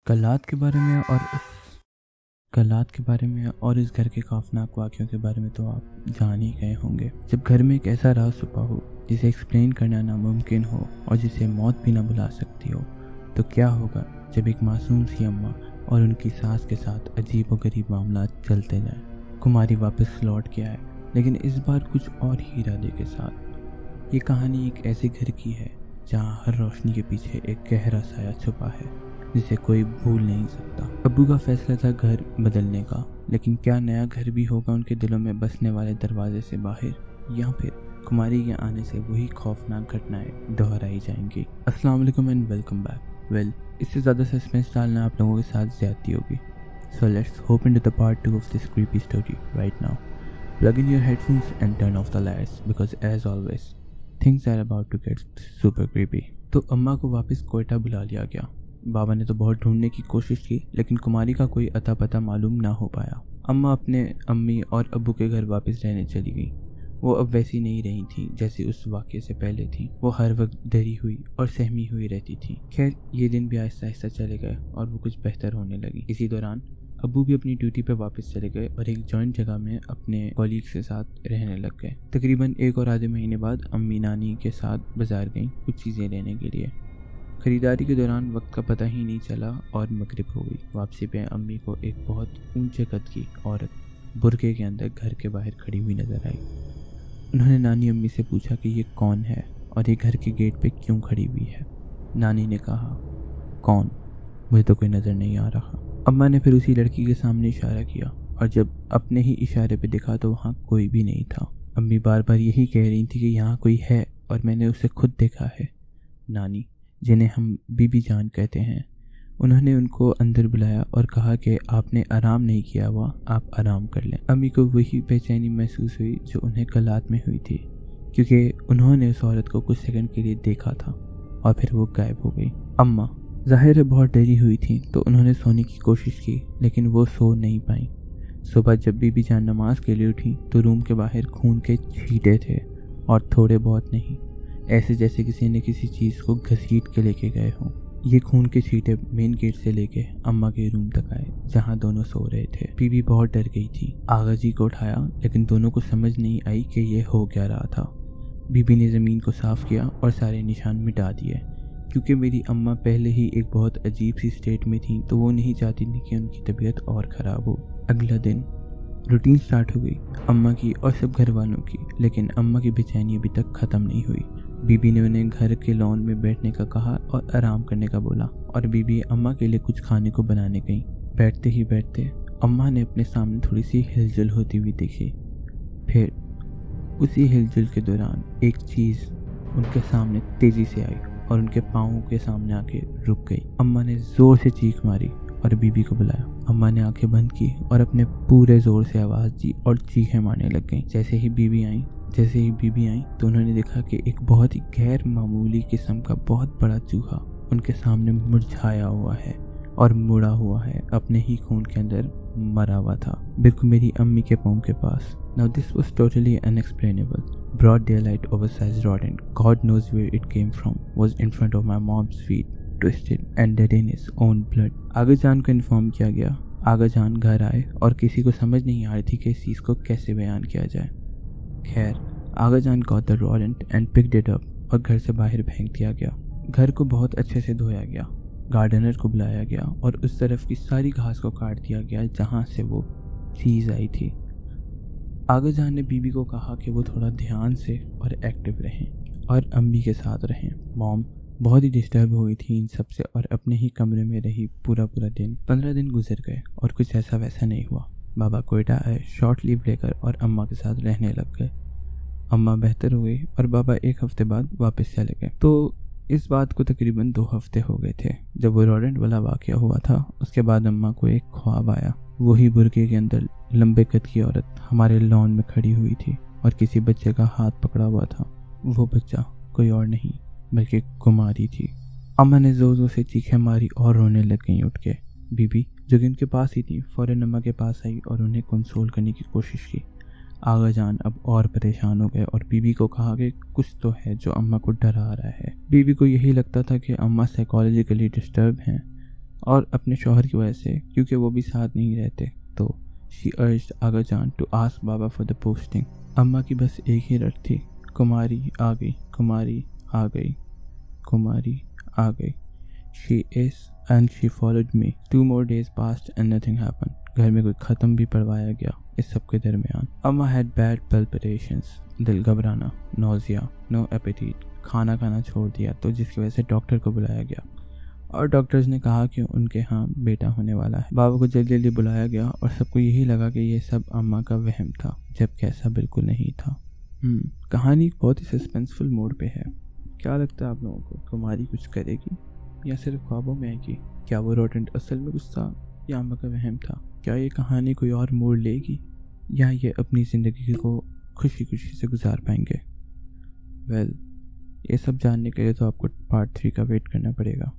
कल्लात के बारे में और इस घर के खौफनाक वाक़यों के बारे में तो आप जान ही गए होंगे। जब घर में एक ऐसा राज छुपा हो जिसे एक्सप्लेन करना नामुमकिन हो और जिसे मौत भी ना बुला सकती हो, तो क्या होगा जब एक मासूम सी अम्मा और उनकी सास के साथ अजीब और गरीब मामला चलते जाएं। कुमारी वापस लौट के आए, लेकिन इस बार कुछ और ही इरादे के साथ। ये कहानी एक ऐसे घर की है जहाँ हर रोशनी के पीछे एक गहरा साया छुपा है जिसे कोई भूल नहीं सकता। अब्बू का फैसला था घर बदलने का, लेकिन क्या नया घर भी होगा उनके दिलों में बसने वाले दरवाजे से बाहर, या फिर कुमारी के आने से वही खौफनाक घटनाएं दोहराई जाएंगी। अस्सलाम वालेकुम एंड वेलकम बैक। वेल, इससे ज़्यादा सस्पेंस डालना आप लोगों के साथ ज़्यादती होगी, so let's hope into the part 2 of this creepy story right now. Plug in your headphones and turn off the lights because as always things are about to get super creepy। तो अम्मा को वापस कोयटा बुला लिया गया। बाबा ने तो बहुत ढूंढने की कोशिश की, लेकिन कुमारी का कोई अता पता मालूम ना हो पाया। अम्मा अपने अम्मी और अब्बू के घर वापस रहने चली गई। वो अब वैसी नहीं रही थी जैसी उस वाक़ये से पहले थी। वो हर वक्त डरी हुई और सहमी हुई रहती थी। खैर, ये दिन भी आहिस्ता आहिस्ता चले गए और वो कुछ बेहतर होने लगी। इसी दौरान अब्बू भी अपनी ड्यूटी पे वापस चले गए और एक जॉइंट जगह में अपने कॉलीग्स के साथ रहने लग गए। तकरीबन 1 और आधे महीने बाद अम्मी नानी के साथ बाजार गईं कुछ चीज़ें लेने के लिए। खरीदारी के दौरान वक्त का पता ही नहीं चला और मगरिब हो गई। वापसी पे अम्मी को एक बहुत ऊंचे कद की औरत बुर्के के अंदर घर के बाहर खड़ी हुई नजर आई। उन्होंने नानी अम्मी से पूछा कि ये कौन है और ये घर के गेट पे क्यों खड़ी हुई है। नानी ने कहा, कौन? मुझे तो कोई नज़र नहीं आ रहा। अम्मा ने फिर उसी लड़की के सामने इशारा किया और जब अपने ही इशारे पे देखा तो वहाँ कोई भी नहीं था। अम्मी बार बार यही कह रही थी कि यहाँ कोई है और मैंने उसे खुद देखा है। नानी, जिन्हें हम बीबी जान कहते हैं, उन्होंने उनको अंदर बुलाया और कहा कि आपने आराम नहीं किया हुआ, आप आराम कर लें। अम्मी को वही बेचैनी महसूस हुई जो उन्हें कल्लात में हुई थी, क्योंकि उन्होंने उस औरत को कुछ सेकंड के लिए देखा था और फिर वो गायब हो गई। अम्मा ज़ाहिर है बहुत डरी हुई थी, तो उन्होंने सोने की कोशिश की, लेकिन वो सो नहीं पाई। सुबह जब बीबी जान नमाज के लिए उठी तो रूम के बाहर खून के छींटे थे, और थोड़े बहुत नहीं, ऐसे जैसे किसी ने किसी चीज़ को घसीट के लेके गए हों। ये खून के छींटे मेन गेट से लेके अम्मा के रूम तक आए जहाँ दोनों सो रहे थे। बीबी बहुत डर गई थी। आगा जी को उठाया, लेकिन दोनों को समझ नहीं आई कि ये हो क्या रहा था। बीबी ने ज़मीन को साफ़ किया और सारे निशान मिटा दिए। क्योंकि मेरी अम्मा पहले ही एक बहुत अजीब सी स्टेट में थी, तो वो नहीं चाहती थी कि उनकी तबीयत और ख़राब हो। अगला दिन रूटीन स्टार्ट हो गई अम्मा की और सब घर वालों की, लेकिन अम्मा की बेचैनी अभी तक ख़त्म नहीं हुई। बीबी ने उन्हें घर के लॉन में बैठने का कहा और आराम करने का बोला, और बीबी अम्मा के लिए कुछ खाने को बनाने गई। बैठते ही बैठते अम्मा ने अपने सामने थोड़ी सी हिलजुल होती हुई देखी। फिर उसी हिलजुल के दौरान एक चीज़ उनके सामने तेज़ी से आई और उनके पाँवों के सामने आके रुक गई। अम्मा ने ज़ोर से चीख मारी और बीबी को बुलाया। अम्मा ने आंखें बंद की और अपने पूरे ज़ोर से आवाज़ दी और चीखें मारने लग गईं। जैसे ही बीबी आई तो उन्होंने देखा कि एक बहुत ही गैर मामूली किस्म का बहुत बड़ा चूहा उनके सामने मुरझाया हुआ है और मुड़ा हुआ है, अपने ही खून के अंदर मरा हुआ था, बिल्कुल मेरी अम्मी के पाँव के पास। Now this was totally unexplainable. Broad daylight oversized rodent, God knows where it came from, was in front of my mom's feet, twisted and dead in its own blood. आगा जान को इन्फॉर्म किया गया। आगा जान घर आए और किसी को समझ नहीं आ रही थी कि इस चीज़ को कैसे बयान किया जाए। खैर, आगा जान got the rodent and picked it up और घर से बाहर फेंक दिया गया। घर को बहुत अच्छे से धोया गया, गार्डनर को बुलाया गया और उस तरफ की सारी घास को काट दिया गया जहाँ से वो चीज़ आई थी। आगा जान ने बीबी को कहा कि वो थोड़ा ध्यान से और एक्टिव रहें और अम्मी के साथ रहें। मॉम बहुत ही डिस्टर्ब हुई थी इन सब से और अपने ही कमरे में रही पूरा दिन। 15 दिन गुजर गए और कुछ ऐसा वैसा नहीं हुआ। बाबा कोयटा आए शॉर्ट लीव लेकर और अम्मा के साथ रहने लग गए। अम्मा बेहतर हो गई और बाबा 1 हफ्ते बाद वापस चले गए। तो इस बात को तकरीबन 2 हफ्ते हो गए थे जब वो रोडेंट वाला वाक़या हुआ था। उसके बाद अम्मा को एक ख्वाब आया। वही बुर्के के अंदर लंबे कद की औरत हमारे लॉन में खड़ी हुई थी और किसी बच्चे का हाथ पकड़ा हुआ था। वो बच्चा कोई और नहीं बल्कि कुमारी थी। अम्मा ने जोर जोर से चीखें मारी और रोने लग गई उठ के। बीबी जो कि उनके पास ही थी फ़ौरन अम्मा के पास आई और उन्हें कंसोल करने की कोशिश की। आगा जान अब और परेशान हो गए और बीबी को कहा कि कुछ तो है जो अम्मा को डरा रहा है। बीबी को यही लगता था कि अम्मा साइकोलॉजिकली डिस्टर्ब हैं اور اپنے شوہر کی وجہ سے کیونکہ وہ بھی ساتھ نہیں رہتے تو she urged Agha John to ask بابا for the posting. اماں کی بس ایک ہی رٹ تھی، کماری آ گئی، کماری آ گئی، کماری آ گئی. She is and she followed me. 2 more days passed and nothing happened. گھر میں کوئی ختم بھی پڑوایا گیا اس سب کے درمیان. اماں had bad palpitations. دل گھبرانا، nausea, no appetite. کھانا کھانا چھوڑ دیا تو جس کی وجہ سے ڈاکٹر کو بلایا گیا اور ڈاکٹرز نے کہا کہ ان کے ہاں بیٹا ہونے والا ہے. بابا کو جلدی جلدی بلایا گیا اور سب کو یہی لگا کہ یہ سب اماں کا وہم تھا، جبکہ ایسا بالکل نہیں تھا. کہانی بہت ہی سسپینسفل موڈ پہ ہے. کیا لگتا ہے آپ لوگوں کو، کماری کچھ کرے گی یا صرف خوابوں میں آئے گی؟ کیا وہ روڈنٹ اصل میں کچھ تھا یا اماں کا وہم تھا؟ کیا یہ کہانی کوئی اور موڑ لے گی یا یہ اپنی زندگی کو خوشی خوشی سے گزار پائیں گے؟ یہ سب جاننے کے لیے تو آپ کو پارٹ 3 کا ویٹ کرنا پڑے گا.